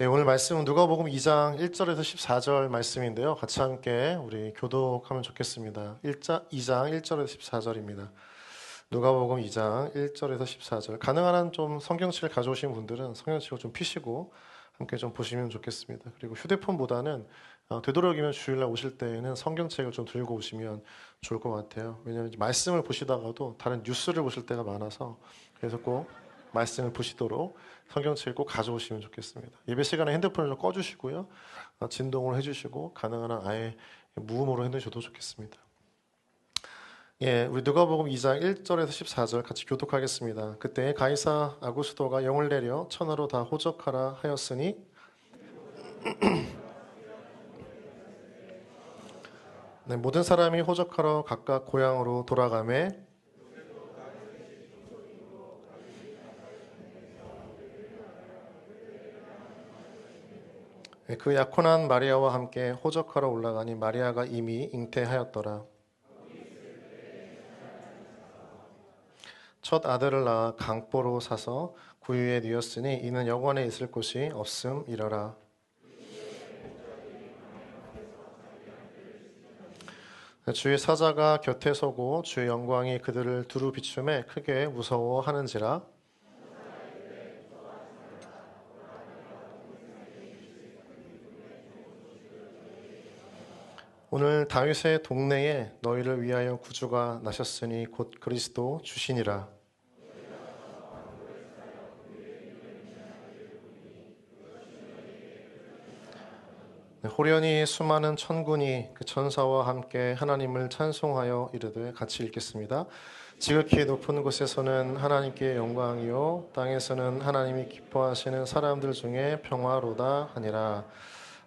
네, 오늘 말씀은 누가복음 2장 1절에서 14절 말씀인데요. 같이 함께 우리 교독하면 좋겠습니다. 2장 1절에서 14절입니다. 누가복음 2장 1절에서 14절. 가능한 한 좀 성경책을 가져오신 분들은 성경책을 좀 피시고 함께 좀 보시면 좋겠습니다. 그리고 휴대폰보다는 되도록이면 주일날 오실 때에는 성경책을 좀 들고 오시면 좋을 것 같아요. 왜냐하면 말씀을 보시다가도 다른 뉴스를 보실 때가 많아서 그래서 꼭 말씀을 보시도록 성경책을 꼭 가져오시면 좋겠습니다. 예배 시간에 핸드폰을 좀 꺼주시고요. 진동을 해주시고 가능한 한 아예 무음으로 해두셔도 좋겠습니다. 예, 우리 누가복음 2장 1절에서 14절 같이 교독하겠습니다. 그때 가이사 아구스도가 영을 내려 천하로 다 호적하라 하였으니 네, 모든 사람이 호적하러 각각 고향으로 돌아가매 그 약혼한 마리아와 함께 호적하러 올라가니 마리아가 이미 잉태하였더라. 첫 아들을 낳아 강보로 사서 구유에 뉘었으니 이는 영원에 있을 곳이 없음이러라. 주의 사자가 곁에 서고 주의 영광이 그들을 두루 비춤에 크게 무서워하는지라. 오늘 다윗의 동네에 너희를 위하여 구주가 나셨으니 곧 그리스도 주시니라. 호련히 수많은 천군이 그 천사와 함께 하나님을 찬송하여 이르되 같이 읽겠습니다. 지극히 높은 곳에서는 하나님께 영광이요 땅에서는 하나님이 기뻐하시는 사람들 중에 평화로다 하니라.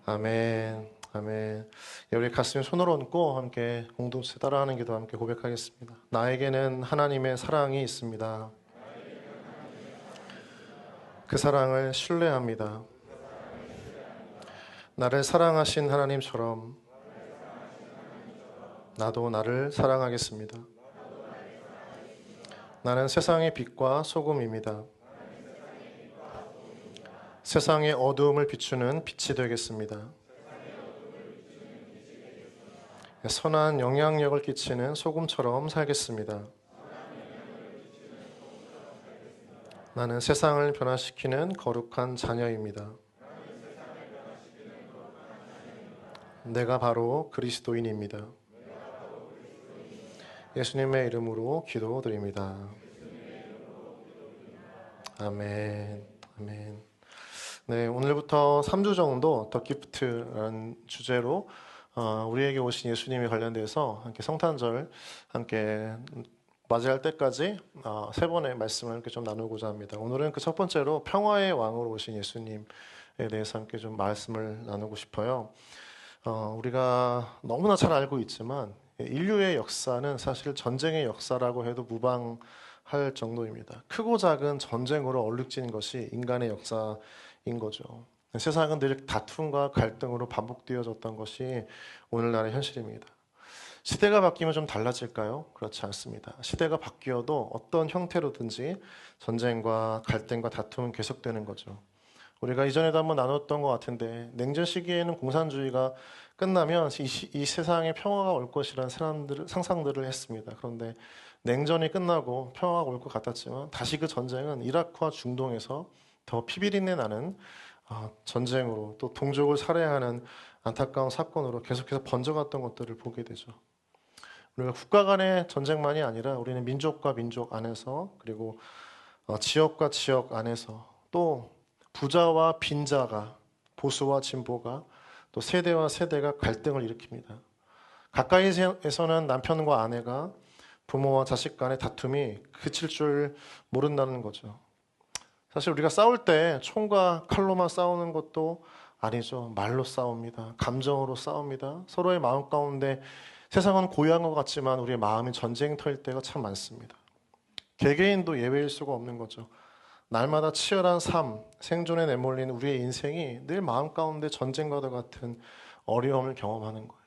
아멘. 아멘. 예, 우리 가슴에 손을 얹고 함께 공동체 따라하는 기도 함께 고백하겠습니다. 나에게는 하나님의 사랑이 있습니다. 그 사랑을 신뢰합니다. 나를 사랑하신 하나님처럼 나도 나를 사랑하겠습니다. 나는 세상의 빛과 소금입니다. 세상의 어두움을 비추는 빛이 되겠습니다. 선한 영향력을 끼치는 소금처럼 살겠습니다. 나는 세상을 변화시키는 거룩한 자녀입니다. 내가 바로 그리스도인입니다. 예수님의 이름으로 기도드립니다. 아멘. 아멘. 네, 오늘부터 3주 정도 더 기프트라는 주제로 우리에게 오신 예수님에 관련돼서 함께 성탄절 함께 맞이할 때까지 세 번의 말씀을 이렇게 좀 나누고자 합니다. 오늘은 그 첫 번째로 평화의 왕으로 오신 예수님에 대해서 함께 좀 말씀을 나누고 싶어요. 우리가 너무나 잘 알고 있지만 인류의 역사는 사실 전쟁의 역사라고 해도 무방할 정도입니다. 크고 작은 전쟁으로 얼룩진 것이 인간의 역사인 거죠. 세상은 늘 다툼과 갈등으로 반복되어졌던 것이 오늘날의 현실입니다. 시대가 바뀌면 좀 달라질까요? 그렇지 않습니다. 시대가 바뀌어도 어떤 형태로든지 전쟁과 갈등과 다툼은 계속되는 거죠. 우리가 이전에도 한번 나눴던 것 같은데 냉전 시기에는 공산주의가 끝나면 이 세상에 평화가 올 것이라는 상상들을 했습니다. 그런데 냉전이 끝나고 평화가 올 것 같았지만 다시 그 전쟁은 이라크와 중동에서 더 피비린내 나는 전쟁으로 또 동족을 살해하는 안타까운 사건으로 계속해서 번져갔던 것들을 보게 되죠. 우리가 국가 간의 전쟁만이 아니라 우리는 민족과 민족 안에서 그리고 지역과 지역 안에서 또 부자와 빈자가 보수와 진보가 또 세대와 세대가 갈등을 일으킵니다. 가까이에서는 남편과 아내가 부모와 자식 간의 다툼이 그칠 줄 모른다는 거죠. 사실 우리가 싸울 때 총과 칼로만 싸우는 것도 아니죠. 말로 싸웁니다. 감정으로 싸웁니다. 서로의 마음 가운데 세상은 고요한 것 같지만 우리의 마음이 전쟁터일 때가 참 많습니다. 개개인도 예외일 수가 없는 거죠. 날마다 치열한 삶, 생존에 내몰린 우리의 인생이 늘 마음 가운데 전쟁과도 같은 어려움을 경험하는 거예요.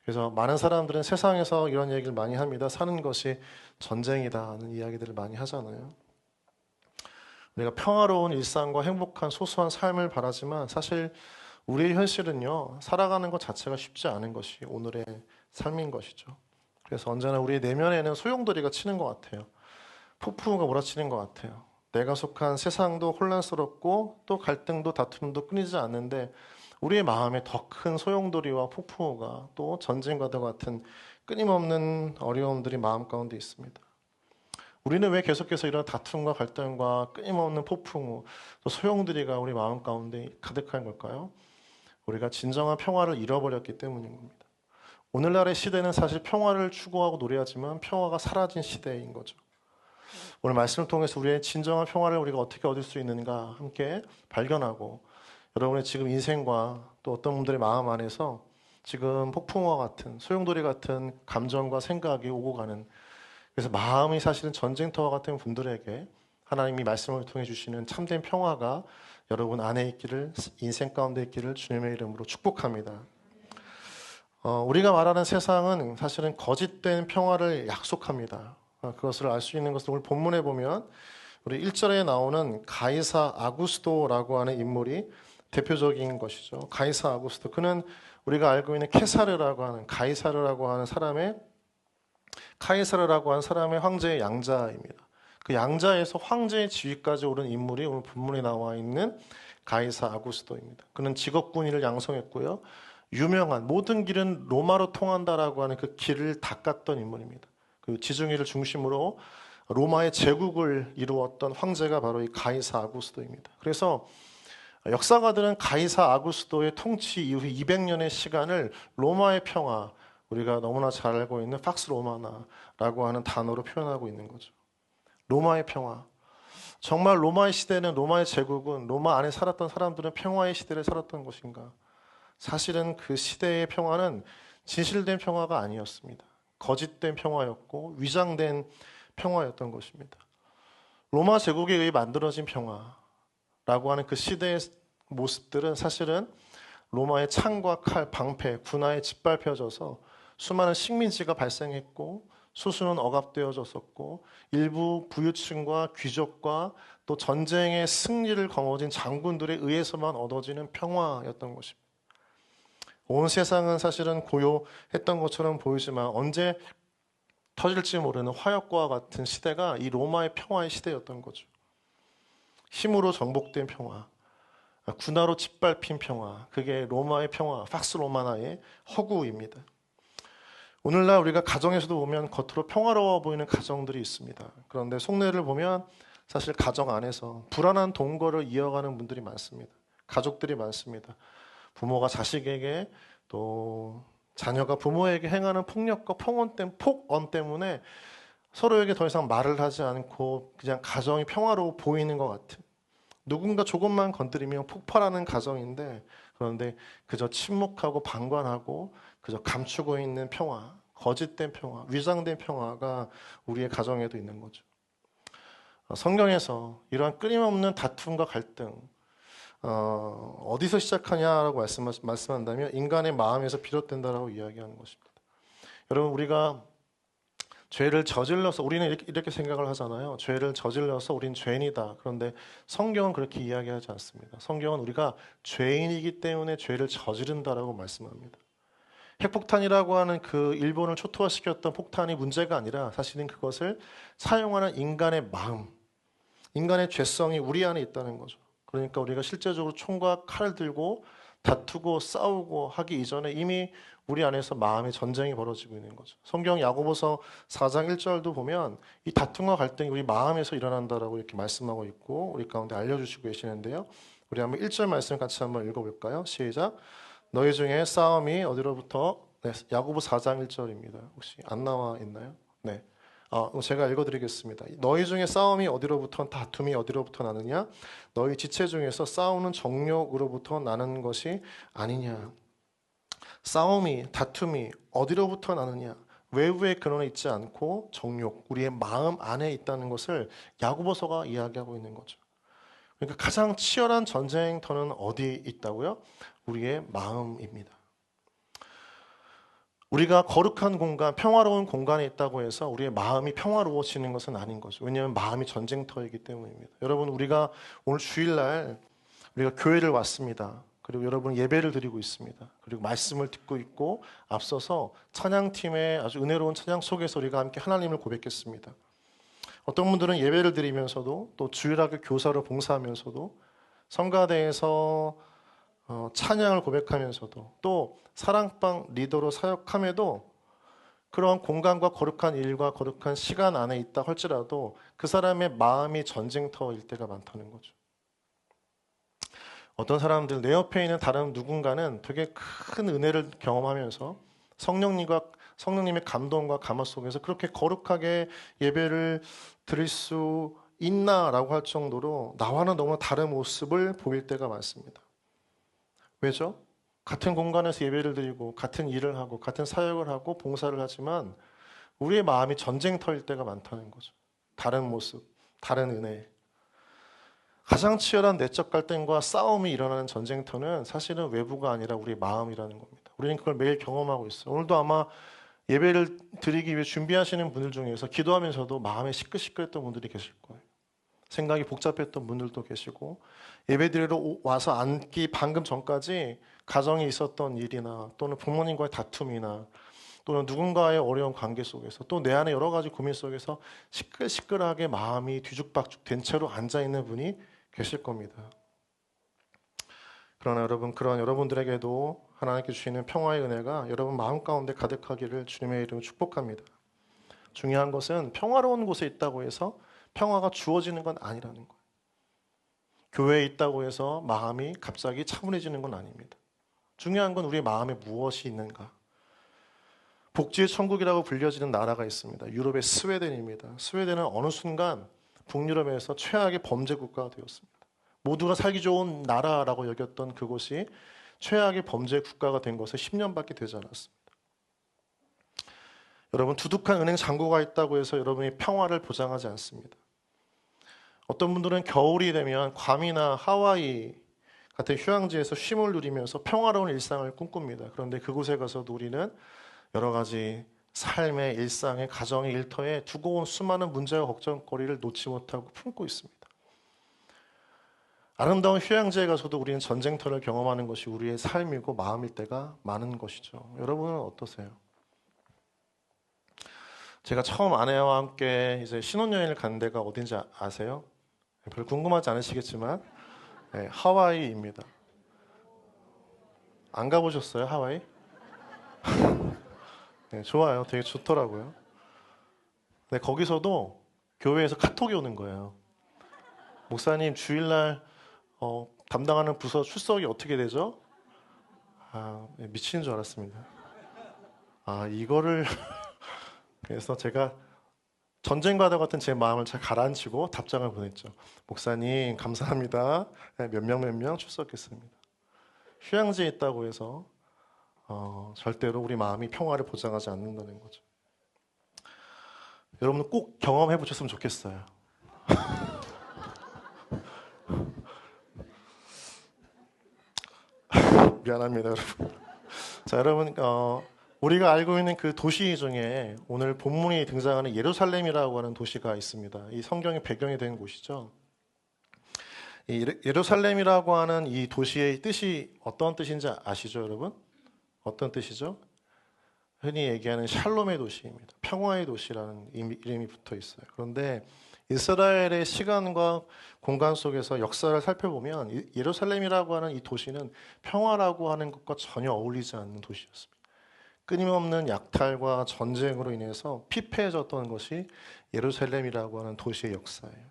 그래서 많은 사람들은 세상에서 이런 얘기를 많이 합니다. 사는 것이 전쟁이다 하는 이야기들을 많이 하잖아요. 우리가 평화로운 일상과 행복한 소소한 삶을 바라지만 사실 우리의 현실은요, 살아가는 것 자체가 쉽지 않은 것이 오늘의 삶인 것이죠. 그래서 언제나 우리의 내면에는 소용돌이가 치는 것 같아요. 폭풍우가 몰아치는 것 같아요. 내가 속한 세상도 혼란스럽고 또 갈등도 다툼도 끊이지 않는데 우리의 마음에 더 큰 소용돌이와 폭풍우가 또 전쟁과도 같은 끊임없는 어려움들이 마음 가운데 있습니다. 우리는 왜 계속해서 이런 다툼과 갈등과 끊임없는 폭풍우, 또 소용돌이가 우리 마음 가운데 가득한 걸까요? 우리가 진정한 평화를 잃어버렸기 때문인 겁니다. 오늘날의 시대는 사실 평화를 추구하고 노래하지만 평화가 사라진 시대인 거죠. 오늘 말씀을 통해서 우리의 진정한 평화를 우리가 어떻게 얻을 수 있는가 함께 발견하고 여러분의 지금 인생과 또 어떤 분들의 마음 안에서 지금 폭풍우와 같은 소용돌이 같은 감정과 생각이 오고 가는 그래서 마음이 사실은 전쟁터와 같은 분들에게 하나님이 말씀을 통해 주시는 참된 평화가 여러분 안에 있기를 인생 가운데 있기를 주님의 이름으로 축복합니다. 우리가 말하는 세상은 사실은 거짓된 평화를 약속합니다. 그것을 알 수 있는 것은 오늘 본문에 보면 우리 1절에 나오는 가이사 아구스도라고 하는 인물이 대표적인 것이죠. 가이사 아구스도. 그는 우리가 알고 있는 케사르라고 하는 가이사르라고 하는 사람의 카이사르라고 하는 사람의 황제의 양자입니다. 그 양자에서 황제의 지위까지 오른 인물이 오늘 본문에 나와 있는 가이사 아구스도입니다. 그는 직업군인을 양성했고요. 유명한 모든 길은 로마로 통한다라고 하는 그 길을 닦았던 인물입니다. 그 지중해를 중심으로 로마의 제국을 이루었던 황제가 바로 이 가이사 아구스도입니다. 그래서 역사가들은 가이사 아구스도의 통치 이후 200년의 시간을 로마의 평화, 우리가 너무나 잘 알고 있는 팍스 로마나라고 하는 단어로 표현하고 있는 거죠. 로마의 평화. 정말 로마의 시대는 로마의 제국은 로마 안에 살았던 사람들은 평화의 시대를 살았던 것인가? 사실은 그 시대의 평화는 진실된 평화가 아니었습니다. 거짓된 평화였고 위장된 평화였던 것입니다. 로마 제국에 의해 만들어진 평화라고 하는 그 시대의 모습들은 사실은 로마의 창과 칼, 방패, 군화에 짓밟혀져서 수많은 식민지가 발생했고 수수는 억압되어졌었고 일부 부유층과 귀족과 또 전쟁의 승리를 거머쥔 장군들에 의해서만 얻어지는 평화였던 것입니다. 온 세상은 사실은 고요했던 것처럼 보이지만 언제 터질지 모르는 화역과 같은 시대가 이 로마의 평화의 시대였던 거죠. 힘으로 정복된 평화, 군화로 짓밟힌 평화, 그게 로마의 평화, 팍스 로마나의 허구입니다. 오늘날 우리가 가정에서도 보면 겉으로 평화로워 보이는 가정들이 있습니다. 그런데 속내를 보면 사실 가정 안에서 불안한 동거를 이어가는 분들이 많습니다. 가족들이 많습니다. 부모가 자식에게 또 자녀가 부모에게 행하는 폭력과 폭언 때문에 서로에게 더 이상 말을 하지 않고 그냥 가정이 평화로워 보이는 것 같은 누군가 조금만 건드리면 폭발하는 가정인데 그런데 그저 침묵하고 방관하고 그저 감추고 있는 평화, 거짓된 평화, 위장된 평화가 우리의 가정에도 있는 거죠. 성경에서 이러한 끊임없는 다툼과 갈등 어디서 시작하냐라고 말씀한다면 인간의 마음에서 비롯된다라고 이야기하는 것입니다. 여러분 우리가 죄를 저질러서 우리는 이렇게 생각을 하잖아요. 죄를 저질러서 우린 죄인이다. 그런데 성경은 그렇게 이야기하지 않습니다. 성경은 우리가 죄인이기 때문에 죄를 저지른다라고 말씀합니다. 핵폭탄이라고 하는 그 일본을 초토화시켰던 폭탄이 문제가 아니라 사실은 그것을 사용하는 인간의 마음, 인간의 죄성이 우리 안에 있다는 거죠. 그러니까 우리가 실제적으로 총과 칼을 들고 다투고 싸우고 하기 이전에 이미 우리 안에서 마음의 전쟁이 벌어지고 있는 거죠. 성경 야고보서 4장 1절도 보면 이 다툼과 갈등이 우리 마음에서 일어난다라고 이렇게 말씀하고 있고 우리 가운데 알려주시고 계시는데요. 우리 한번 1절 말씀 같이 한번 읽어볼까요? 시작. 너희 중에 싸움이 어디로부터 네, 야고보 4장 1절입니다. 혹시 안 나와 있나요? 네. 제가 읽어드리겠습니다. 너희 중에 싸움이 어디로부터 다툼이 어디로부터 나느냐? 너희 지체 중에서 싸우는 정욕으로부터 나는 것이 아니냐? 싸움이 다툼이 어디로부터 나느냐? 외부의 근원에 있지 않고 정욕, 우리의 마음 안에 있다는 것을 야고보서가 이야기하고 있는 거죠. 그러니까 가장 치열한 전쟁터는 어디 있다고요? 우리의 마음입니다. 우리가 거룩한 공간, 평화로운 공간에 있다고 해서 우리의 마음이 평화로워지는 것은 아닌 거죠. 왜냐하면 마음이 전쟁터이기 때문입니다. 여러분, 우리가 오늘 주일날 우리가 교회를 왔습니다. 그리고 여러분 예배를 드리고 있습니다. 그리고 말씀을 듣고 있고 앞서서 찬양팀의 아주 은혜로운 찬양 속에서 우리가 함께 하나님을 고백했습니다. 어떤 분들은 예배를 드리면서도 또 주일학교 교사로 봉사하면서도 성가대에서 찬양을 고백하면서도 또 사랑방 리더로 사역함에도 그러한 공간과 거룩한 일과 거룩한 시간 안에 있다 할지라도 그 사람의 마음이 전쟁터일 때가 많다는 거죠. 어떤 사람들 내 옆에 있는 다른 누군가는 되게 큰 은혜를 경험하면서 성령님의 감동과 감화 속에서 그렇게 거룩하게 예배를 드릴 수 있나라고 할 정도로 나와는 너무 다른 모습을 보일 때가 많습니다. 왜죠? 같은 공간에서 예배를 드리고 같은 일을 하고 같은 사역을 하고 봉사를 하지만 우리의 마음이 전쟁터일 때가 많다는 거죠. 다른 모습, 다른 은혜. 가장 치열한 내적 갈등과 싸움이 일어나는 전쟁터는 사실은 외부가 아니라 우리의 마음이라는 겁니다. 우리는 그걸 매일 경험하고 있어요. 오늘도 아마 예배를 드리기 위해 준비하시는 분들 중에서 기도하면서도 마음에 시끌시끌했던 분들이 계실 거예요. 생각이 복잡했던 분들도 계시고 예배드리러 와서 앉기 방금 전까지 가정에 있었던 일이나 또는 부모님과의 다툼이나 또는 누군가의 어려운 관계 속에서 또 내 안에 여러 가지 고민 속에서 시끌시끌하게 마음이 뒤죽박죽 된 채로 앉아있는 분이 계실 겁니다. 그러나 여러분, 그런 여러분들에게도 하나님께 주시는 평화의 은혜가 여러분 마음 가운데 가득하기를 주님의 이름으로 축복합니다. 중요한 것은 평화로운 곳에 있다고 해서 평화가 주어지는 건 아니라는 거예요. 교회에 있다고 해서 마음이 갑자기 차분해지는 건 아닙니다. 중요한 건 우리의 마음에 무엇이 있는가. 복지의 천국이라고 불려지는 나라가 있습니다. 유럽의 스웨덴입니다. 스웨덴은 어느 순간 북유럽에서 최악의 범죄 국가가 되었습니다. 모두가 살기 좋은 나라라고 여겼던 그곳이 최악의 범죄 국가가 된 것은 10년밖에 되지 않았습니다. 여러분, 두둑한 은행 잔고가 있다고 해서 여러분이 평화를 보장하지 않습니다. 어떤 분들은 겨울이 되면 괌이나 하와이 같은 휴양지에서 쉼을 누리면서 평화로운 일상을 꿈꿉니다. 그런데 그곳에 가서도 우리는 여러 가지 삶의 일상의 가정의 일터에 두고 온 수많은 문제와 걱정거리를 놓지 못하고 품고 있습니다. 아름다운 휴양지에 가서도 우리는 전쟁터를 경험하는 것이 우리의 삶이고 마음일 때가 많은 것이죠. 여러분은 어떠세요? 제가 처음 아내와 함께 이제 신혼여행을 간 데가 어딘지 아세요? 별로 궁금하지 않으시겠지만 네, 하와이입니다. 안 가보셨어요, 하와이? 네, 좋아요. 되게 좋더라고요. 네, 거기서도 교회에서 카톡이 오는 거예요. 목사님, 주일날 담당하는 부서 출석이 어떻게 되죠? 네, 미치는 줄 알았습니다. 이거를 그래서 제가 전쟁과도 같은 제 마음을 잘 가라앉히고 답장을 보냈죠. 목사님, 감사합니다. 네, 몇 명 출석했습니다. 휴양지에 있다고 해서 절대로 우리 마음이 평화를 보장하지 않는다는 거죠. 여러분은 꼭 경험해 보셨으면 좋겠어요. 미안합니다, 여러분. 자, 여러분, 우리가 알고 있는 그 도시 중에 오늘 본문이 등장하는 예루살렘이라고 하는 도시가 있습니다. 이 성경의 배경이 된 곳이죠. 이 예루살렘이라고 하는 이 도시의 뜻이 어떤 뜻인지 아시죠, 여러분? 어떤 뜻이죠? 흔히 얘기하는 샬롬의 도시입니다. 평화의 도시라는 이름이 붙어 있어요. 그런데 이스라엘의 시간과 공간 속에서 역사를 살펴보면 예루살렘이라고 하는 이 도시는 평화라고 하는 것과 전혀 어울리지 않는 도시였습니다. 끊임없는 약탈과 전쟁으로 인해서 피폐해졌던 것이 예루살렘이라고 하는 도시의 역사예요.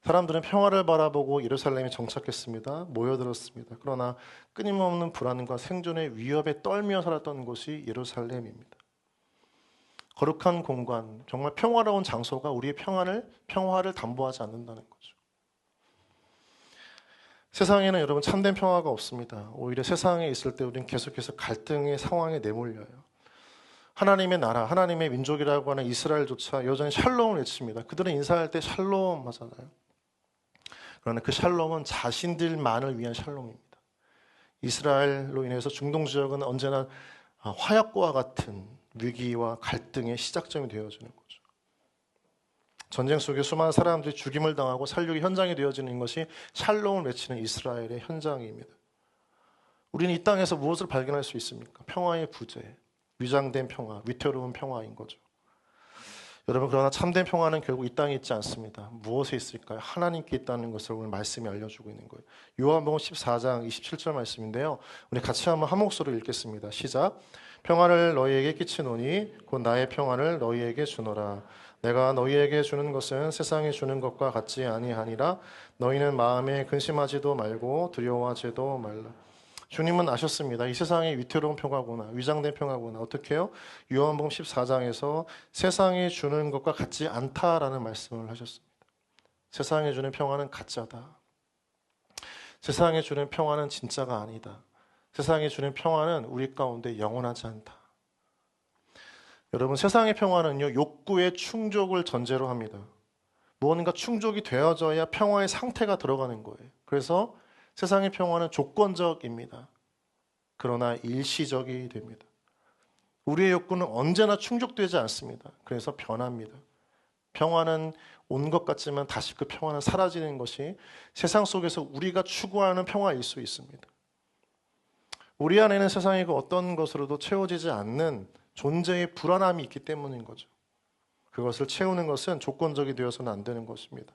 사람들은 평화를 바라보고 예루살렘에 정착했습니다. 모여들었습니다. 그러나 끊임없는 불안과 생존의 위협에 떨며 살았던 곳이 예루살렘입니다. 거룩한 공간, 정말 평화로운 장소가 우리의 평화를 담보하지 않는다는 거죠. 세상에는 여러분 참된 평화가 없습니다. 오히려 세상에 있을 때 우리는 계속해서 갈등의 상황에 내몰려요. 하나님의 나라, 하나님의 민족이라고 하는 이스라엘조차 여전히 샬롬을 외칩니다. 그들은 인사할 때 샬롬 하잖아요. 그러나 그 샬롬은 자신들만을 위한 샬롬입니다. 이스라엘로 인해서 중동 지역은 언제나 화약과 같은 위기와 갈등의 시작점이 되어지는 거죠. 전쟁 속에 수많은 사람들이 죽임을 당하고 살육의 현장이 되어지는 것이 샬롬을 외치는 이스라엘의 현장입니다. 우리는 이 땅에서 무엇을 발견할 수 있습니까? 평화의 부재, 위장된 평화, 위태로운 평화인 거죠. 여러분, 그러나 참된 평화는 결국 이 땅에 있지 않습니다. 무엇에 있을까요? 하나님께 있다는 것을 오늘 말씀이 알려주고 있는 거예요. 요한복음 14장 27절 말씀인데요. 우리 같이 한번 한 목소리로 읽겠습니다. 시작. 평화를 너희에게 끼치노니 곧 나의 평화를 너희에게 주노라. 내가 너희에게 주는 것은 세상이 주는 것과 같지 아니하니라. 너희는 마음에 근심하지도 말고 두려워하지도 말라. 주님은 아셨습니다. 이 세상이 위태로운 평화구나, 위장된 평화구나. 어떻게 해요? 요한복음 14장에서 세상이 주는 것과 같지 않다라는 말씀을 하셨습니다. 세상이 주는 평화는 가짜다. 세상이 주는 평화는 진짜가 아니다. 세상이 주는 평화는 우리 가운데 영원하지 않다. 여러분, 세상의 평화는요, 욕구의 충족을 전제로 합니다. 무언가 충족이 되어져야 평화의 상태가 들어가는 거예요. 그래서 세상의 평화는 조건적입니다. 그러나 일시적이 됩니다. 우리의 욕구는 언제나 충족되지 않습니다. 그래서 변합니다. 평화는 온 것 같지만 다시 그 평화는 사라지는 것이 세상 속에서 우리가 추구하는 평화일 수 있습니다. 우리 안에는 세상이 그 어떤 것으로도 채워지지 않는 존재의 불안함이 있기 때문인 거죠. 그것을 채우는 것은 조건적이 되어서는 안 되는 것입니다.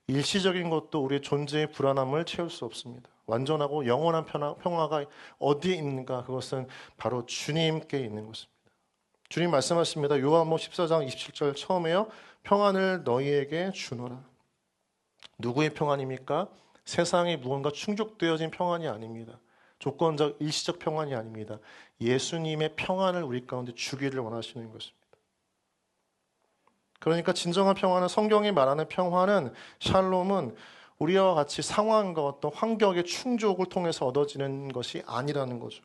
일시적인 것도 우리의 존재의 불안함을 채울 수 없습니다. 완전하고 영원한 평화가 어디에 있는가? 그것은 바로 주님께 있는 것입니다. 주님 말씀하십니다. 요한복음 14장 27절 처음에요. 평안을 너희에게 주노라. 누구의 평안입니까? 세상에 무언가 충족되어진 평안이 아닙니다. 조건적 일시적 평안이 아닙니다. 예수님의 평안을 우리 가운데 주기를 원하시는 것입니다. 그러니까 진정한 평화는, 성경이 말하는 평화는, 샬롬은 우리와 같이 상황과 어떤 환경의 충족을 통해서 얻어지는 것이 아니라는 거죠.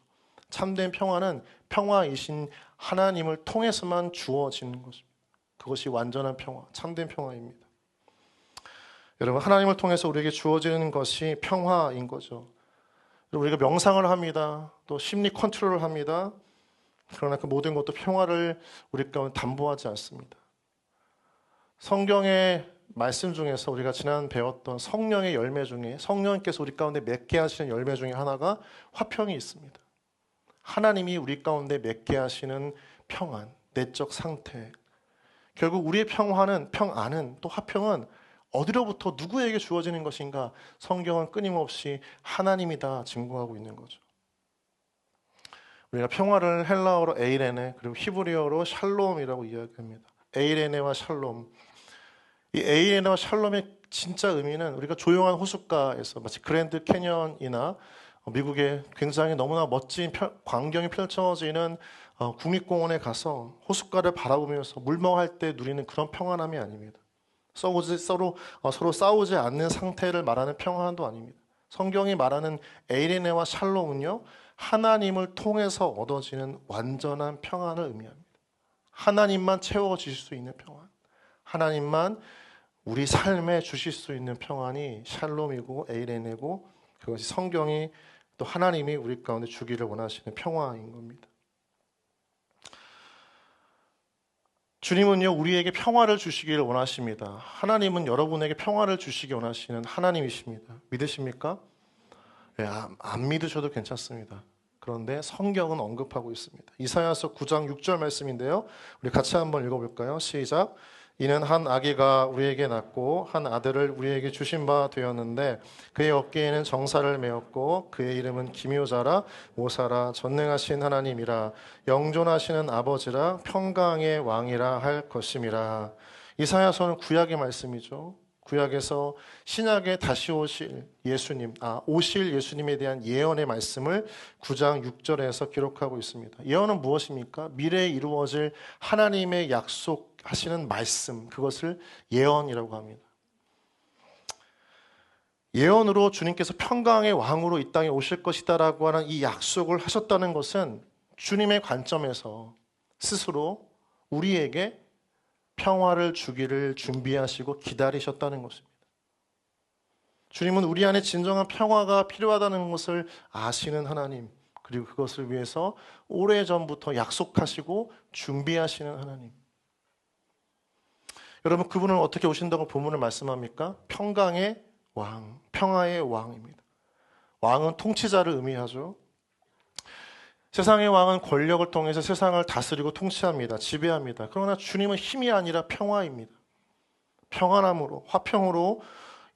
참된 평화는 평화이신 하나님을 통해서만 주어지는 것입니다. 그것이 완전한 평화, 참된 평화입니다. 여러분, 하나님을 통해서 우리에게 주어지는 것이 평화인 거죠. 우리가 명상을 합니다. 또 심리 컨트롤을 합니다. 그러나 그 모든 것도 평화를 우리 가운데 담보하지 않습니다. 성경의 말씀 중에서 우리가 지난 배웠던 성령의 열매 중에, 성령께서 우리 가운데 맺게 하시는 열매 중에 하나가 화평이 있습니다. 하나님이 우리 가운데 맺게 하시는 평안, 내적 상태. 결국 우리의 평안은, 또 화평은 어디로부터 누구에게 주어지는 것인가? 성경은 끊임없이 하나님이다 증거하고 있는 거죠. 우리가 평화를 헬라어로 에이레네, 그리고 히브리어로 샬롬이라고 이야기합니다. 에이레네와 샬롬. 이 에이레네와 샬롬의 진짜 의미는 우리가 조용한 호숫가에서, 마치 그랜드 캐년이나 미국의 굉장히 너무나 멋진 광경이 펼쳐지는 국립공원에 가서 호숫가를 바라보면서 물멍할 때 누리는 그런 평안함이 아닙니다. 서로 싸우지 않는 상태를 말하는 평안도 아닙니다. 성경이 말하는 에이레네와 샬롬은요, 하나님을 통해서 얻어지는 완전한 평안을 의미합니다. 하나님만 채워질 수 있는 평안, 하나님만 우리 삶에 주실 수 있는 평안이 샬롬이고 에이레네고, 그것이 성경이 또 하나님이 우리 가운데 주기를 원하시는 평화인 겁니다. 주님은요, 우리에게 평화를 주시기를 원하십니다. 하나님은 여러분에게 평화를 주시기 원하시는 하나님이십니다. 믿으십니까? 네, 안 믿으셔도 괜찮습니다. 그런데 성경은 언급하고 있습니다. 이사야서 9장 6절 말씀인데요. 우리 같이 한번 읽어볼까요? 시작. 이는 한 아기가 우리에게 낳고 한 아들을 우리에게 주신 바 되었는데 그의 어깨에는 정사를 메었고 그의 이름은 기묘자라 모사라 전능하신 하나님이라 영존하시는 아버지라 평강의 왕이라 할 것임이라. 이사야서는 구약의 말씀이죠. 구약에서 신약에 다시 오실 예수님에 대한 예언의 말씀을 9장 6절에서 기록하고 있습니다. 예언은 무엇입니까? 미래에 이루어질 하나님의 약속하시는 말씀, 그것을 예언이라고 합니다. 예언으로 주님께서 평강의 왕으로 이 땅에 오실 것이다라고 하는 이 약속을 하셨다는 것은 주님의 관점에서 스스로 우리에게 평화를 주기를 준비하시고 기다리셨다는 것입니다. 주님은 우리 안에 진정한 평화가 필요하다는 것을 아시는 하나님, 그리고 그것을 위해서 오래전부터 약속하시고 준비하시는 하나님. 여러분, 그분은 어떻게 오신다고 본문을 말씀합니까? 평강의 왕, 평화의 왕입니다. 왕은 통치자를 의미하죠. 세상의 왕은 권력을 통해서 세상을 다스리고 통치합니다. 지배합니다. 그러나 주님은 힘이 아니라 평화입니다. 평안함으로, 화평으로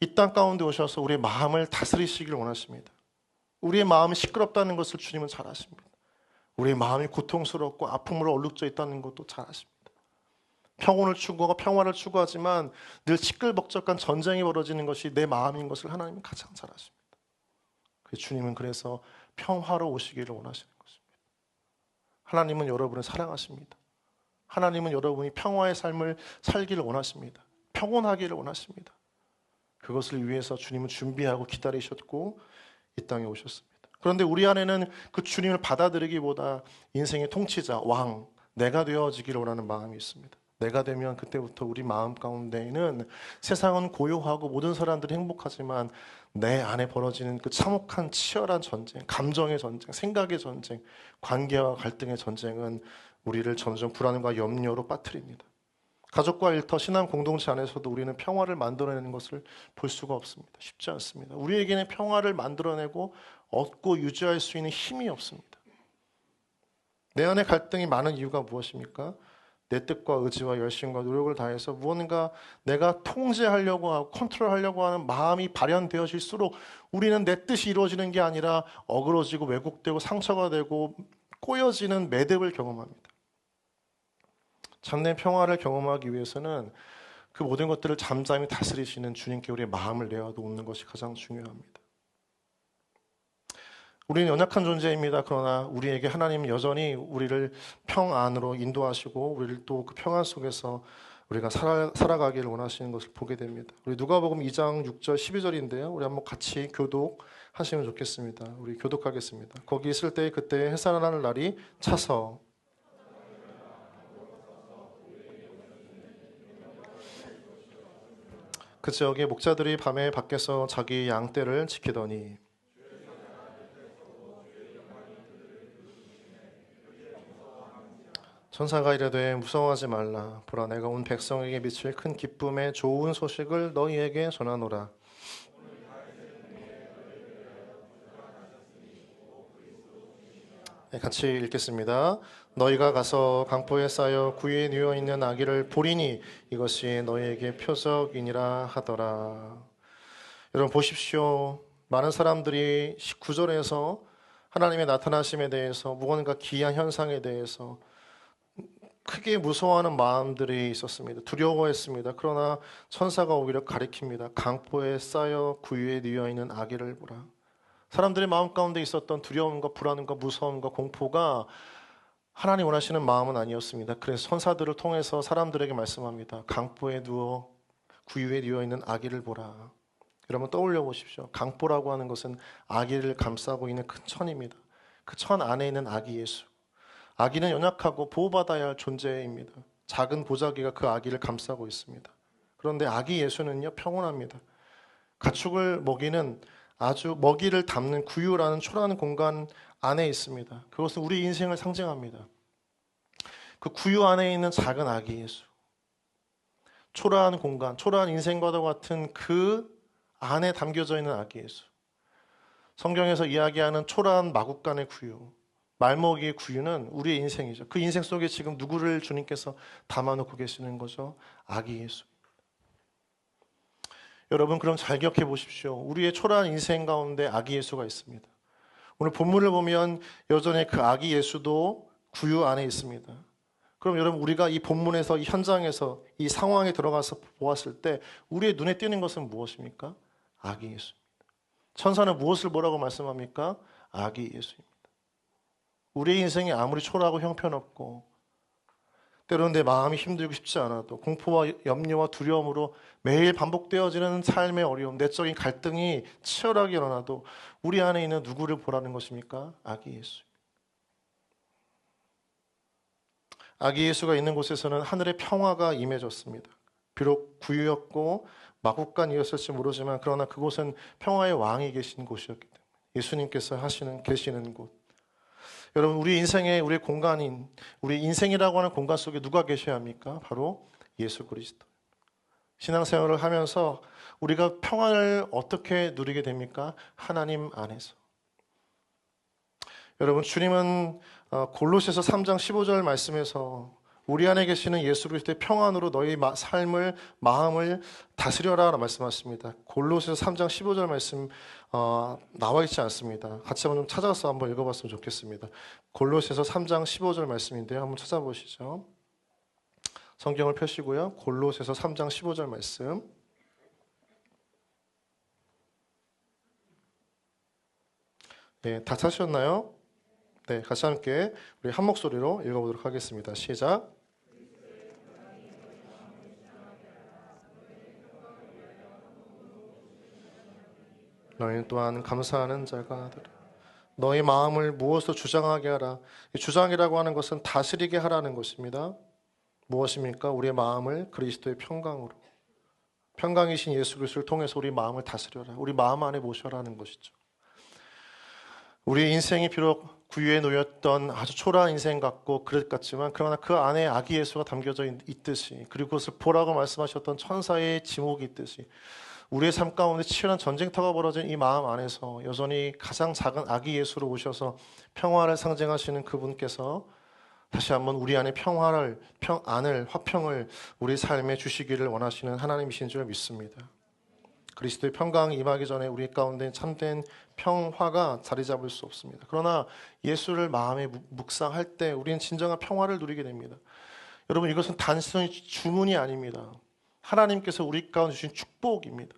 이 땅 가운데 오셔서 우리의 마음을 다스리시길 원하십니다. 우리의 마음이 시끄럽다는 것을 주님은 잘 아십니다. 우리의 마음이 고통스럽고 아픔으로 얼룩져 있다는 것도 잘 아십니다. 평온을 추구하고 평화를 추구하지만 늘 시끌벅적한 전쟁이 벌어지는 것이 내 마음인 것을 하나님은 가장 잘 아십니다. 주님은 그래서 평화로 오시기를 원하시는 것입니다. 하나님은 여러분을 사랑하십니다. 하나님은 여러분이 평화의 삶을 살기를 원하십니다. 평온하기를 원하십니다. 그것을 위해서 주님은 준비하고 기다리셨고 이 땅에 오셨습니다. 그런데 우리 안에는 그 주님을 받아들이기보다 인생의 통치자, 왕, 내가 되어지기를 원하는 마음이 있습니다. 내가 되면 그때부터 우리 마음 가운데에는 세상은 고요하고 모든 사람들이 행복하지만 내 안에 벌어지는 그 참혹한 치열한 전쟁, 감정의 전쟁, 생각의 전쟁, 관계와 갈등의 전쟁은 우리를 점점 불안과 염려로 빠뜨립니다. 가족과 일터, 신앙 공동체 안에서도 우리는 평화를 만들어내는 것을 볼 수가 없습니다. 쉽지 않습니다. 우리에게는 평화를 만들어내고 얻고 유지할 수 있는 힘이 없습니다. 내 안에 갈등이 많은 이유가 무엇입니까? 내 뜻과 의지와 열심과 노력을 다해서 무언가 내가 통제하려고 하고 컨트롤하려고 하는 마음이 발현되어질수록 우리는 내 뜻이 이루어지는 게 아니라 어그러지고 왜곡되고 상처가 되고 꼬여지는 매듭을 경험합니다. 참된 평화를 경험하기 위해서는 그 모든 것들을 잠잠히 다스리시는 주님께 우리의 마음을 내어놓는 것이 가장 중요합니다. 우리는 연약한 존재입니다. 그러나 우리에게 하나님은 여전히 우리를 평안으로 인도하시고 우리를 또 그 평안 속에서 우리가 살아가기를 원하시는 것을 보게 됩니다. 우리 누가복음 2장 6절 12절인데요. 우리 한번 같이 교독하시면 좋겠습니다. 우리 교독하겠습니다. 거기 있을 때 그때 해산하는 날이 차서 그 지역의 목자들이 밤에 밖에서 자기 양떼를 지키더니 천사가 이르되 무서워하지 말라. 보라, 내가 온 백성에게 미칠 큰 기쁨의 좋은 소식을 너희에게 전하노라. 네, 같이 읽겠습니다. 너희가 가서 강포에 쌓여 구유에 누워 있는 아기를 보리니 이것이 너희에게 표적이니라 하더라. 여러분 보십시오. 많은 사람들이 19절에서 하나님의 나타나심에 대해서 무언가 기이한 현상에 대해서 크게 무서워하는 마음들이 있었습니다. 두려워했습니다. 그러나 천사가 오히려 가리킵니다. 강포에 쌓여 구유에 누워 있는 아기를 보라. 사람들의 마음 가운데 있었던 두려움과 불안과 무서움과 공포가 하나님 원하시는 마음은 아니었습니다. 그래서 천사들을 통해서 사람들에게 말씀합니다. 강포에 누워 구유에 누워 있는 아기를 보라. 여러분 떠올려 보십시오. 강포라고 하는 것은 아기를 감싸고 있는 큰 천입니다. 그 천 안에 있는 아기 예수. 아기는 연약하고 보호받아야 할 존재입니다. 작은 보자기가 그 아기를 감싸고 있습니다. 그런데 아기 예수는요 평온합니다. 가축을 먹이는 아주 먹이를 담는 구유라는 초라한 공간 안에 있습니다. 그것은 우리 인생을 상징합니다. 그 구유 안에 있는 작은 아기 예수, 초라한 공간, 초라한 인생과도 같은 그 안에 담겨져 있는 아기 예수. 성경에서 이야기하는 초라한 마국간의 구유, 말먹이의 구유는 우리의 인생이죠. 그 인생 속에 지금 누구를 주님께서 담아놓고 계시는 거죠? 아기 예수. 여러분 그럼 잘 기억해 보십시오. 우리의 초라한 인생 가운데 아기 예수가 있습니다. 오늘 본문을 보면 여전히 그 아기 예수도 구유 안에 있습니다. 그럼 여러분 우리가 이 본문에서 이 현장에서 이 상황에 들어가서 보았을 때 우리의 눈에 띄는 것은 무엇입니까? 아기 예수입니다. 천사는 무엇을 뭐라고 말씀합니까? 아기 예수입니다. 우리의 인생이 아무리 초라하고 형편없고 때로는 내 마음이 힘들고 싶지 않아도 공포와 염려와 두려움으로 매일 반복되어지는 삶의 어려움, 내적인 갈등이 치열하게 일어나도 우리 안에 있는 누구를 보라는 것입니까? 아기 예수. 아기 예수가 있는 곳에서는 하늘의 평화가 임해졌습니다. 비록 구유였고 마국간이었을지 모르지만 그러나 그곳은 평화의 왕이 계신 곳이었기 때문에 예수님께서 계시는 곳. 여러분, 우리 인생의 우리 공간인, 우리 인생이라고 하는 공간 속에 누가 계셔야 합니까? 바로 예수 그리스도. 신앙생활을 하면서 우리가 평안을 어떻게 누리게 됩니까? 하나님 안에서. 여러분, 주님은 골로새서 3장 15절 말씀에서 우리 안에 계시는 예수 그리스도의 평안으로 너희 삶을, 마음을 다스려라 라고 말씀하십니다. 골로새서 3장 15절 말씀 나와 있지 않습니다. 같이 한번 좀 찾아서 한번 읽어봤으면 좋겠습니다. 골로새서 3장 15절 말씀인데요. 한번 찾아보시죠. 성경을 펴시고요. 골로새서 3장 15절 말씀. 네, 다 찾으셨나요? 네, 같이 함께 우리 한 목소리로 읽어보도록 하겠습니다. 시작. 너희는 또한 감사하는 자가 되라. 너희 마음을 무엇으로 주장하게 하라. 이 주장이라고 하는 것은 다스리게 하라는 것입니다. 무엇입니까? 우리의 마음을 그리스도의 평강으로. 평강이신 예수 그리스도를 통해서 우리 마음을 다스려라. 우리 마음 안에 모셔라는 것이죠. 우리의 인생이 비록 구유에 놓였던 아주 초라한 인생 같고 그릇 같지만, 그러나 그 안에 아기 예수가 담겨져 있듯이, 그리고 그것을 보라고 말씀하셨던 천사의 지목이 있듯이, 우리의 삶 가운데 치열한 전쟁터가 벌어진 이 마음 안에서 여전히 가장 작은 아기 예수로 오셔서 평화를 상징하시는 그분께서 다시 한번 우리 안에 평화를, 화평을 우리 삶에 주시기를 원하시는 하나님이신 줄 믿습니다. 그리스도의 평강이 임하기 전에 우리 가운데 참된 평화가 자리 잡을 수 없습니다. 그러나 예수를 마음에 묵상할 때 우리는 진정한 평화를 누리게 됩니다. 여러분, 이것은 단순히 주문이 아닙니다. 하나님께서 우리 가운데 주신 축복입니다.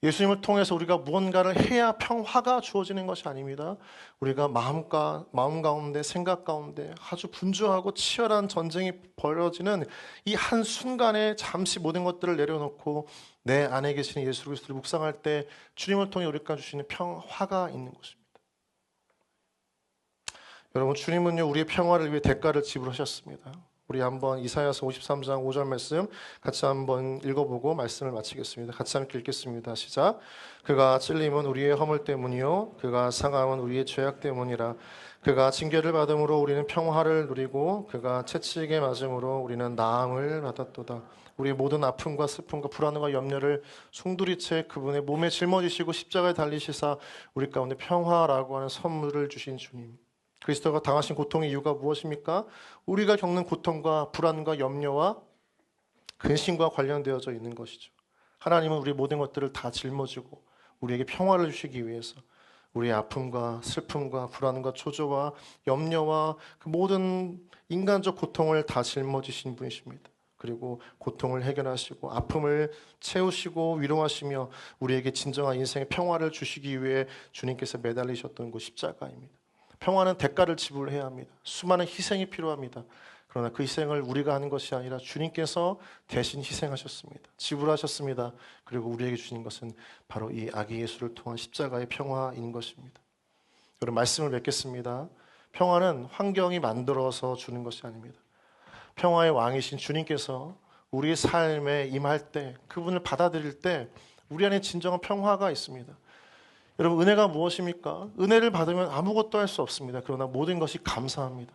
예수님을 통해서 우리가 무언가를 해야 평화가 주어지는 것이 아닙니다. 우리가 마음 가운데, 생각 가운데 아주 분주하고 치열한 전쟁이 벌어지는 이 한 순간에 잠시 모든 것들을 내려놓고 내 안에 계시는 예수 그리스도를 묵상할 때 주님을 통해 우리가 주시는 평화가 있는 것입니다. 여러분, 주님은요, 우리의 평화를 위해 대가를 지불하셨습니다. 우리 한번 이사야서 53장 5절 말씀 같이 한번 읽어보고 말씀을 마치겠습니다. 같이 함께 읽겠습니다. 시작. 그가 찔림은 우리의 허물 때문이요 그가 상함은 우리의 죄악 때문이라. 그가 징계를 받음으로 우리는 평화를 누리고 그가 채찍에 맞음으로 우리는 나음을 받았도다. 우리의 모든 아픔과 슬픔과 불안과 염려를 송두리째 그분의 몸에 짊어지시고 십자가에 달리시사 우리 가운데 평화라고 하는 선물을 주신 주님. 그리스도가 당하신 고통의 이유가 무엇입니까? 우리가 겪는 고통과 불안과 염려와 근심과 관련되어져 있는 것이죠. 하나님은 우리 모든 것들을 다 짊어지고 우리에게 평화를 주시기 위해서 우리의 아픔과 슬픔과 불안과 초조와 염려와 그 모든 인간적 고통을 다 짊어지신 분이십니다. 그리고 고통을 해결하시고 아픔을 채우시고 위로하시며 우리에게 진정한 인생의 평화를 주시기 위해 주님께서 매달리셨던 곳 십자가입니다. 평화는 대가를 지불해야 합니다. 수많은 희생이 필요합니다. 그러나 그 희생을 우리가 하는 것이 아니라 주님께서 대신 희생하셨습니다. 지불하셨습니다. 그리고 우리에게 주신 것은 바로 이 아기 예수를 통한 십자가의 평화인 것입니다. 여러분, 말씀을 맺겠습니다. 평화는 환경이 만들어서 주는 것이 아닙니다. 평화의 왕이신 주님께서 우리의 삶에 임할 때, 그분을 받아들일 때 우리 안에 진정한 평화가 있습니다. 여러분, 은혜가 무엇입니까? 은혜를 받으면 아무것도 할 수 없습니다. 그러나 모든 것이 감사합니다.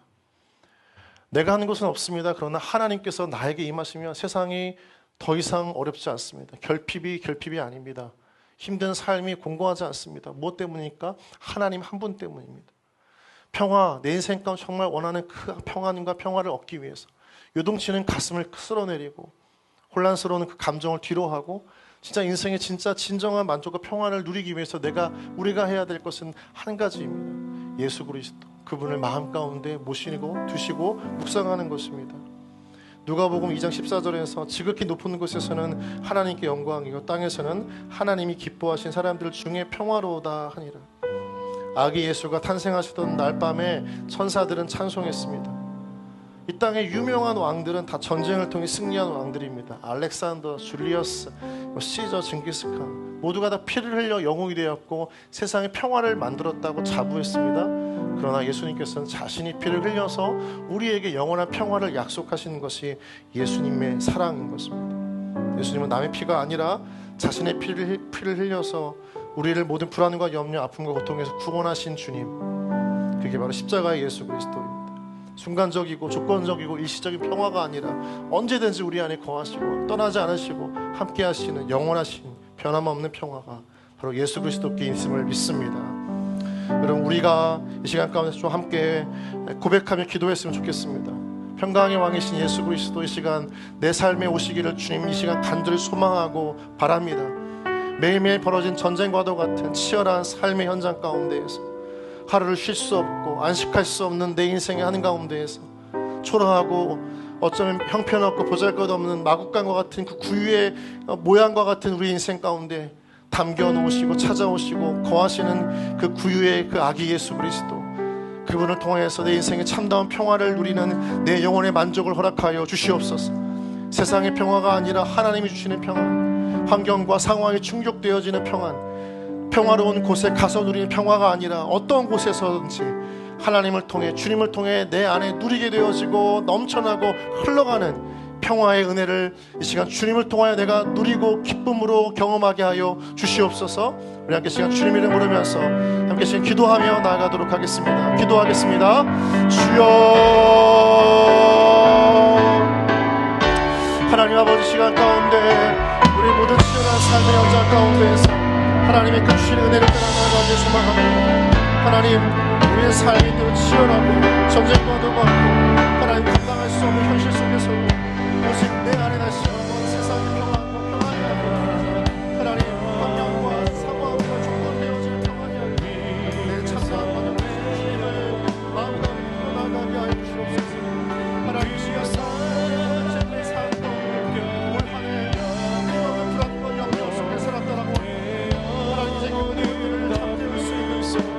내가 하는 것은 없습니다. 그러나 하나님께서 나에게 임하시면 세상이 더 이상 어렵지 않습니다. 결핍이 아닙니다. 힘든 삶이 공고하지 않습니다. 무엇 때문입니까? 하나님 한 분 때문입니다. 평화, 내 인생 가운데 정말 원하는 그 평안과 평화를 얻기 위해서 요동치는 가슴을 쓸어내리고 혼란스러운 그 감정을 뒤로하고 진짜 인생의 진정한 만족과 평안을 누리기 위해서 우리가 해야 될 것은 한 가지입니다. 예수 그리스도, 그분을 마음 가운데 모시고 두시고 묵상하는 것입니다. 누가복음 2장 14절에서 지극히 높은 곳에서는 하나님께 영광이고 땅에서는 하나님이 기뻐하신 사람들 중에 평화로우다 하니라. 아기 예수가 탄생하시던 날 밤에 천사들은 찬송했습니다. 이 땅의 유명한 왕들은 다 전쟁을 통해 승리한 왕들입니다. 알렉산더, 줄리어스, 시저, 징기스칸 모두가 다 피를 흘려 영웅이 되었고 세상에 평화를 만들었다고 자부했습니다. 그러나 예수님께서는 자신이 피를 흘려서 우리에게 영원한 평화를 약속하시는 것이 예수님의 사랑인 것입니다. 예수님은 남의 피가 아니라 자신의 피를 흘려서 우리를 모든 불안과 염려, 아픔과 고통에서 구원하신 주님. 그게 바로 십자가의 예수 그리스도입니다. 순간적이고 조건적이고 일시적인 평화가 아니라 언제든지 우리 안에 거하시고 떠나지 않으시고 함께 하시는 영원하신 변함없는 평화가 바로 예수 그리스도께 있음을 믿습니다. 여러분, 우리가 이 시간 가운데 좀 함께 고백하며 기도했으면 좋겠습니다. 평강의 왕이신 예수 그리스도 이 시간 내 삶에 오시기를 주님 이 시간 간절히 소망하고 바랍니다. 매일매일 벌어진 전쟁과도 같은 치열한 삶의 현장 가운데에서 하루를 쉴 수 없고 안식할 수 없는 내 인생의 한가운데에서 초라하고 어쩌면 형편없고 보잘것없는 마국간과 같은 그 구유의 모양과 같은 우리 인생 가운데 담겨놓으시고 찾아오시고 거하시는 그 구유의 그 아기 예수 그리스도, 그분을 통해서 내 인생의 참다운 평화를 누리는 내 영혼의 만족을 허락하여 주시옵소서. 세상의 평화가 아니라 하나님이 주시는 평안, 환경과 상황이 충족되어지는 평안, 평화로운 곳에 가서 누리는 평화가 아니라 어떤 곳에서든지 하나님을 통해 주님을 통해 내 안에 누리게 되어지고 넘쳐나고 흘러가는 평화의 은혜를 이 시간 주님을 통하여 내가 누리고 기쁨으로 경험하게 하여 주시옵소서. 우리 함께 시간 주님 이름 부르면서 함께 시간 기도하며 나아가도록 하겠습니다. 기도하겠습니다. 주여, 하나님 아버지, 시간 가운데 우리 모든 치열한 삶의 현장 가운데에서 하나님의 그 주신 은혜를 따라 나아가길 소망합니다. 하나님, 우리의 삶이 또 치열하고 전쟁과도 같고 하나님 감당할 수 없는 현실 속에서도 오직 내 안에 다시 한번 세상의 평안과 평안이 아니라 하나님 환경과 상황과 조건되어지는 평안이 아니라 내 참다운 과정에서 주님을 마음과 나아가게 하여 주시옵소서. 하나님, 시간 가운데 내 삶 가운데 올 한해 행복한 불안과 염려 속에 살았다라고 하나님, 이제 그 은혜를 잠재울 수 있는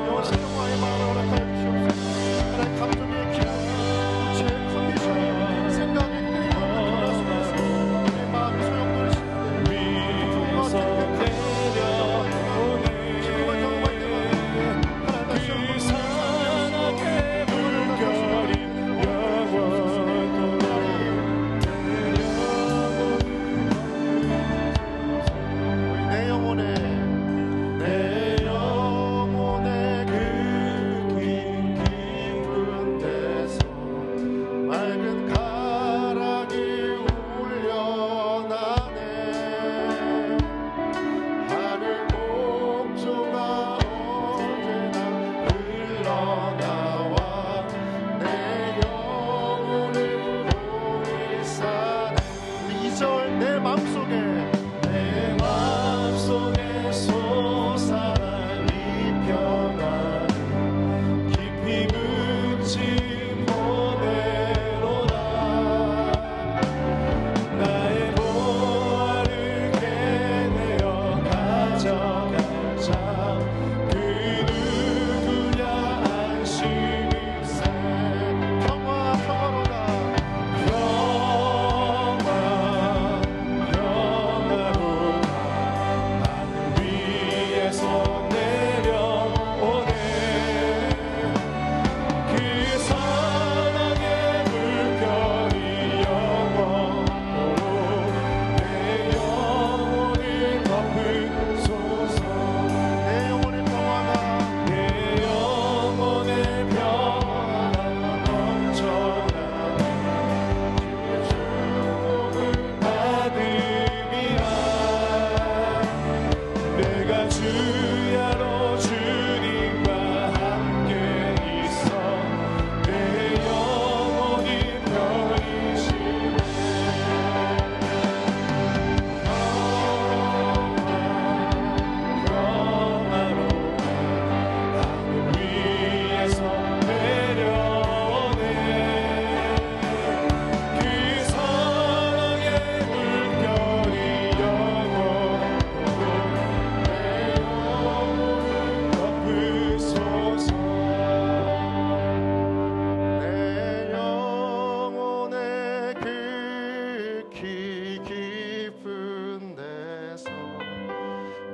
영원한 평화의 마음을 허락하여 주시옵소서. 하나님, 감정의 기분, 제 컨디션, 생각의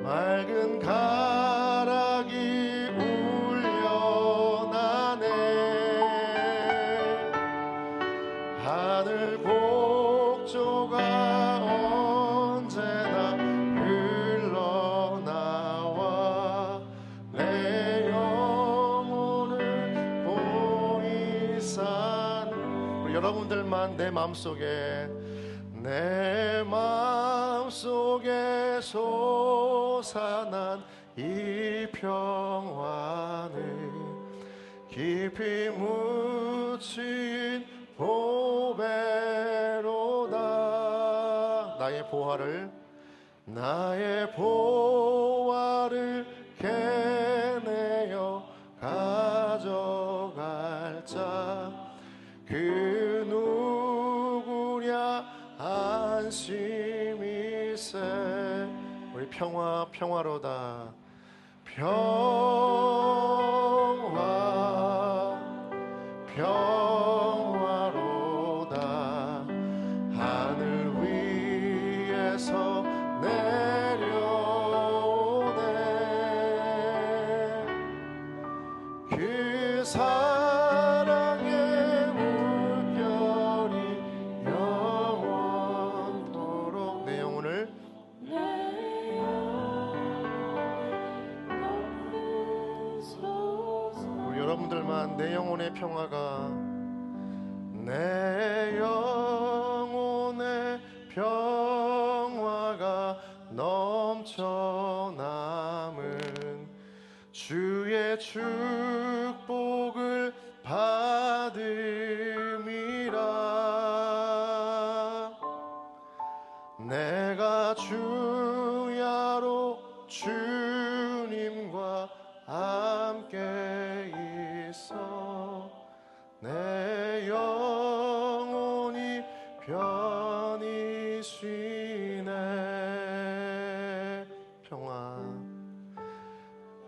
맑은 가락이 울려나네. 하늘 곡조가 언제나 흘러나와 내 영혼을 우리 여러분들만 내 마음속에 솟아난 이 평화는 깊이 묻힌 보배로다. 나의 보화를 캐내어 가져갈 자 그 누구랴 안심이세. 우리 평화로다. 평화로다. 하늘 위에서 내려오네. 그 사랑의 물결이 영원토록 내 영혼을 우리 여러분들만 내 영혼의 평화가 내 영혼의 평화가 넘쳐남은 주의 축복을 받음이라. 내가 주야로 주님과 함께 있어 내 영혼이 편히 쉬네.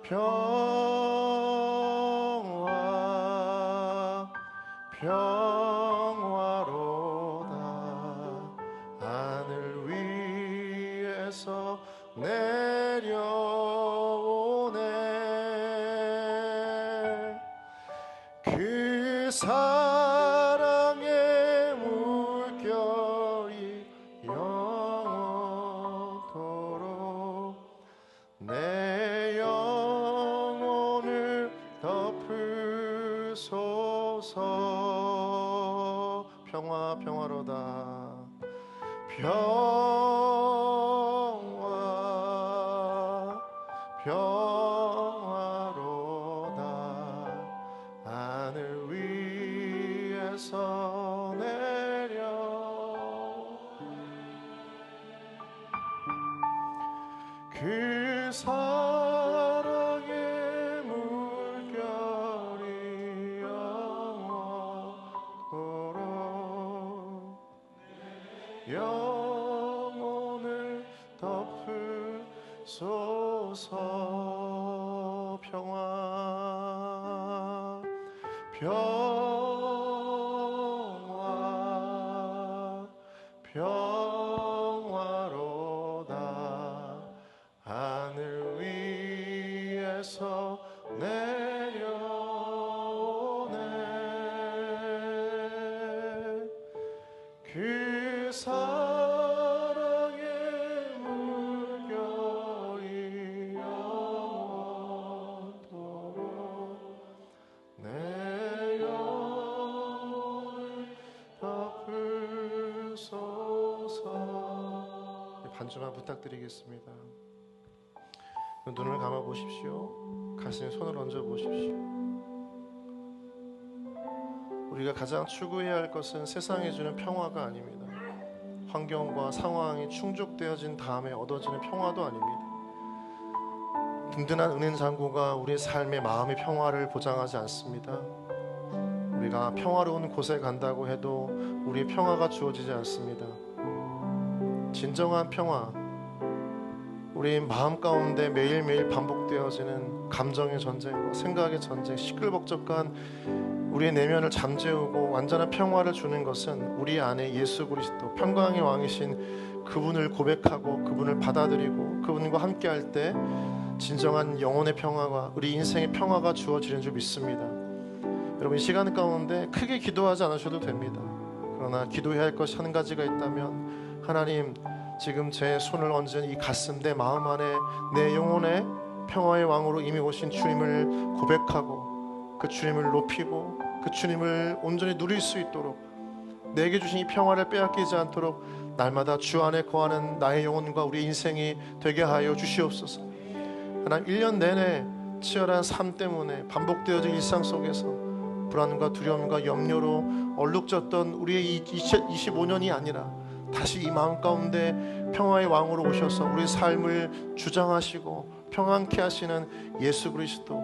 평화로다. 하늘 위에서 내려오네. 그 사랑의 물결이 영원토록 내 영혼을 덮으소서. 평화로다. 평화로다. 하늘 위에서 그 사랑의 물결이 영원토록 영혼을 덮으소서. 평화로다. 하늘 위에서 내려오네. 그 사랑의 물결이 영원토록 내 영혼을 덮으소서. 반주만 부탁드리겠습니다. 눈을 감아 보십시오. 가슴에 손을 얹어 보십시오. 우리가 가장 추구해야 할 것은 세상이 주는 평화가 아닙니다. 환경과 상황이 충족되어진 다음에 얻어지는 평화도 아닙니다. 든든한 은행 잔고가 우리의 삶의 마음의 평화를 보장하지 않습니다. 우리가 평화로운 곳에 간다고 해도 우리의 평화가 주어지지 않습니다. 진정한 평화, 우리 마음 가운데 매일매일 반복되어지는 감정의 전쟁과 생각의 전쟁, 시끌벅적한 우리의 내면을 잠재우고 완전한 평화를 주는 것은 우리 안에 예수 그리스도 평강의 왕이신 그분을 고백하고 그분을 받아들이고 그분과 함께할 때 진정한 영혼의 평화가 우리 인생의 평화가 주어지는 줄 믿습니다. 여러분, 이 시간 가운데 크게 기도하지 않으셔도 됩니다. 그러나 기도해야 할 것이 한 가지가 있다면, 하나님, 지금 제 손을 얹은 이 가슴, 내 마음 안에 내 영혼의 평화의 왕으로 이미 오신 주님을 고백하고 그 주님을 높이고 그 주님을 온전히 누릴 수 있도록 내게 주신 이 평화를 빼앗기지 않도록 날마다 주 안에 거하는 나의 영혼과 우리 인생이 되게 하여 주시옵소서. 하나님, 1년 내내 치열한 삶 때문에 반복되어진 일상 속에서 불안과 두려움과 염려로 얼룩졌던 우리의 25년이 아니라 다시 이 마음 가운데 평화의 왕으로 오셔서 우리 삶을 주장하시고 평안케 하시는 예수 그리스도,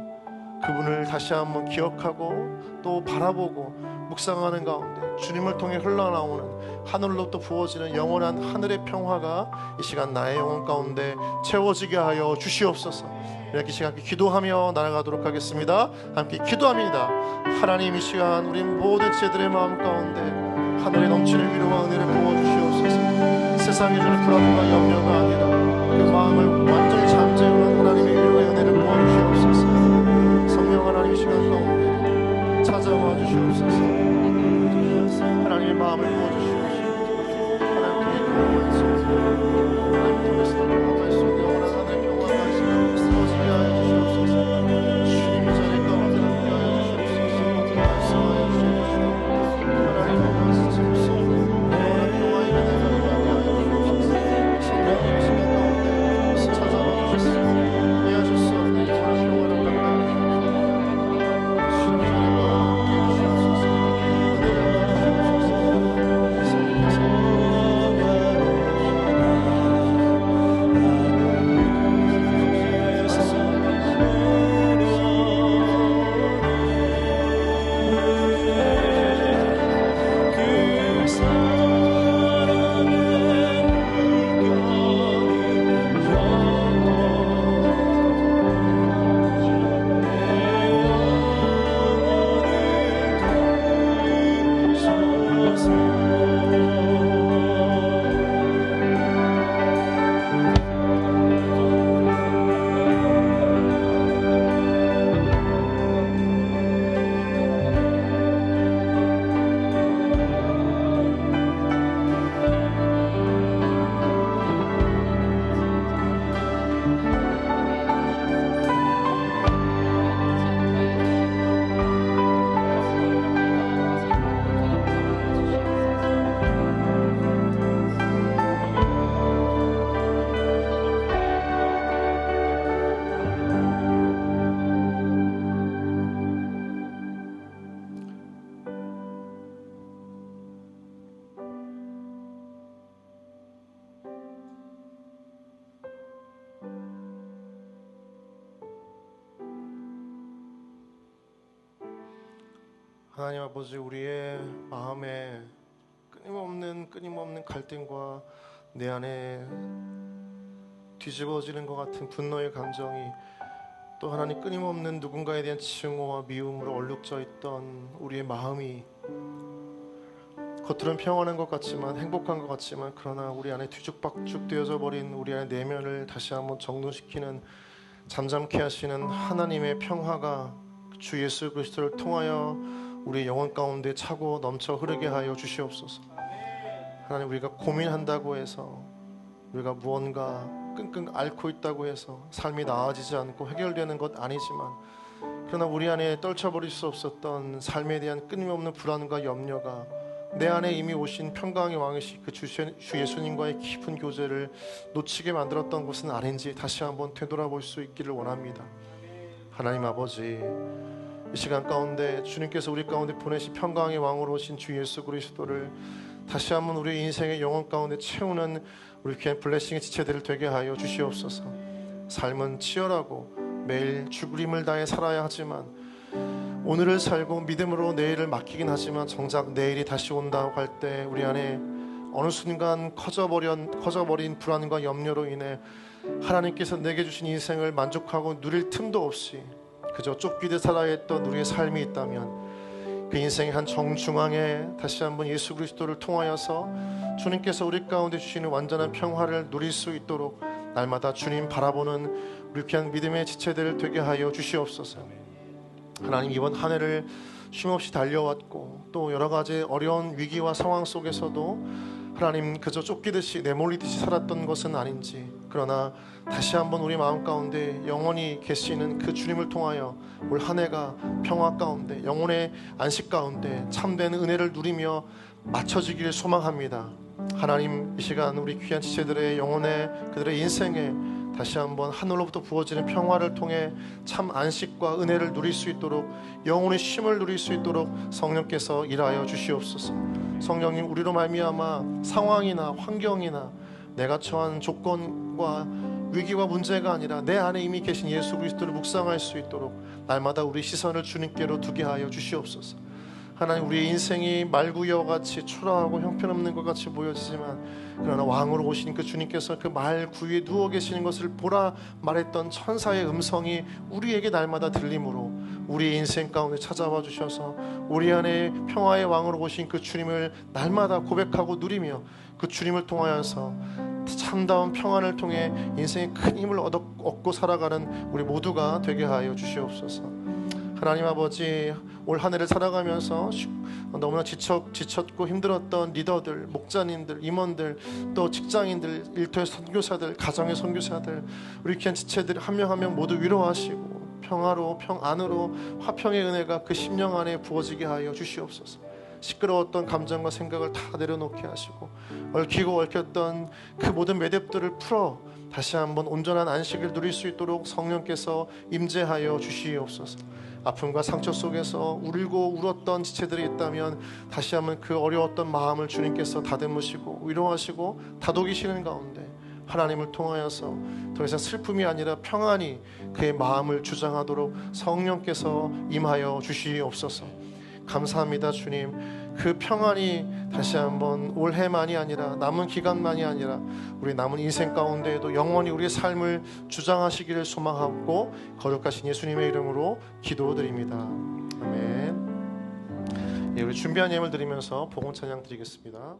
그분을 다시 한번 기억하고 또 바라보고 묵상하는 가운데 주님을 통해 흘러나오는 하늘로부터 부어지는 영원한 하늘의 평화가 이 시간 나의 영혼 가운데 채워지게 하여 주시옵소서. 이렇게 시간 기도하며 나아가도록 하겠습니다. 함께 기도합니다. 하나님, 이 시간 우리 모든 제들의 마음 가운데 하늘에 넘치는 위로와 은혜를 부어주시옵소서. 세상에 주는 불안과 염려가 아니라 그 마음을 완전히 잠재우는 하나님의 위로와 은혜를 부어주시옵소서. 성령 하나님, 이 시간 가운데 찾아와 주시옵소서. 하나님의 마음을 부어주시옵소서. 하나님께 경험할 수 있는, 하나님 통해서도 경험할 수 있는 영원한 하늘의 평화가 이 시간 쓰러지게 하여 주시옵소서. 주님이 자리 가운데 함께 하여 주시옵소서. 말씀하여 주시옵소서. 하나님 아버지, 지금 영원한 평화의 은혜가 하게 하여 주시옵소서. 성령님, 이 시간 가운데 찾아와 주시옵소서. 이해하실 수 없는 영원한 평화를 가까이 주시옵소서. 주님 자리 가운데 함께 주시옵소서. 하나님 아버지, 우리의 마음에 끊임없는 갈등과 내 안에 뒤집어지는 것 같은 분노의 감정이, 또 하나님 끊임없는 누군가에 대한 증오와 미움으로 얼룩져 있던 우리의 마음이 겉으로는 평안한 것 같지만, 행복한 것 같지만, 그러나 우리 안에 뒤죽박죽 되어져 버린 우리 안의 내면을 다시 한번 정돈시키는, 잠잠케 하시는 하나님의 평화가 주 예수 그리스도를 통하여 우리의 영혼 가운데 차고 넘쳐 흐르게 하여 주시옵소서. 하나님, 우리가 고민한다고 해서, 우리가 무언가 끙끙 앓고 있다고 해서 삶이 나아지지 않고 해결되는 것 아니지만, 그러나 우리 안에 떨쳐버릴 수 없었던 삶에 대한 끊임없는 불안과 염려가 내 안에 이미 오신 평강의 왕이신 그 주 예수님과의 깊은 교제를 놓치게 만들었던 것은 아닌지 다시 한번 되돌아볼 수 있기를 원합니다. 하나님 아버지, 이 시간 가운데 주님께서 우리 가운데 보내신 평강의 왕으로 오신 주 예수 그리스도를 다시 한번 우리 인생의 영혼 가운데 채우는 우리 귀한 블레싱의 지체들을 되게 하여 주시옵소서. 삶은 치열하고 매일 죽으림을 다해 살아야 하지만, 오늘을 살고 믿음으로 내일을 맡기긴 하지만, 정작 내일이 다시 온다고 할 때 우리 안에 어느 순간 커져버린 불안과 염려로 인해 하나님께서 내게 주신 인생을 만족하고 누릴 틈도 없이 그저 쫓기듯 살아야 했던 우리의 삶이 있다면, 그 인생의 한 정중앙에 다시 한번 예수 그리스도를 통하여서 주님께서 우리 가운데 주시는 완전한 평화를 누릴 수 있도록 날마다 주님 바라보는 우리 귀한 믿음의 지체들을 되게 하여 주시옵소서. 하나님, 이번 한 해를 쉼없이 달려왔고 또 여러 가지 어려운 위기와 상황 속에서도 하나님 그저 쫓기듯이 내몰리듯이 살았던 것은 아닌지, 그러나 다시 한번 우리 마음 가운데 영원히 계시는 그 주님을 통하여 올 한 해가 평화 가운데, 영혼의 안식 가운데 참된 은혜를 누리며 맞춰지기를 소망합니다. 하나님, 이 시간 우리 귀한 지체들의 영혼에, 그들의 인생에 다시 한번 하늘로부터 부어지는 평화를 통해 참 안식과 은혜를 누릴 수 있도록, 영혼의 쉼을 누릴 수 있도록 성령께서 일하여 주시옵소서. 성령님, 우리로 말미암아 상황이나 환경이나 내가 처한 조건과 위기와 문제가 아니라 내 안에 이미 계신 예수 그리스도를 묵상할 수 있도록 날마다 우리 시선을 주님께로 두게 하여 주시옵소서. 하나님, 우리의 인생이 말구이와 같이 초라하고 형편없는 것 같이 보여지지만, 그러나 왕으로 오신 그 주님께서 그 말구이에 누워 계시는 것을 보라 말했던 천사의 음성이 우리에게 날마다 들림으로 우리의 인생 가운데 찾아와 주셔서 우리 안에 평화의 왕으로 오신 그 주님을 날마다 고백하고 누리며 그 주님을 통하여서 참다운 평안을 통해 인생의 큰 힘을 얻고 살아가는 우리 모두가 되게 하여 주시옵소서. 하나님 아버지, 올 한 해를 살아가면서 너무나 지쳤고 힘들었던 리더들, 목자님들, 임원들, 또 직장인들, 일터의 선교사들, 가정의 선교사들, 우리 귀한 지체들 한 명 한 명 모두 위로하시고 평화로, 평안으로 화평의 은혜가 그 심령 안에 부어지게 하여 주시옵소서. 시끄러웠던 감정과 생각을 다 내려놓게 하시고 얽히고 얽혔던 그 모든 매듭들을 풀어 다시 한번 온전한 안식을 누릴 수 있도록 성령께서 임재하여 주시옵소서. 아픔과 상처 속에서 울고 울었던 지체들이 있다면 다시 한번 그 어려웠던 마음을 주님께서 다듬으시고 위로하시고 다독이시는 가운데 하나님을 통하여서 더 이상 슬픔이 아니라 평안이 그의 마음을 주장하도록 성령께서 임하여 주시옵소서. 감사합니다 주님. 그 평안이 다시 한번 올해만이 아니라 남은 기간만이 아니라 우리 남은 인생 가운데에도 영원히 우리의 삶을 주장하시기를 소망하고 거룩하신 예수님의 이름으로 기도드립니다. 아멘. 예, 우리 준비한 예물 드리면서 복음 찬양 드리겠습니다.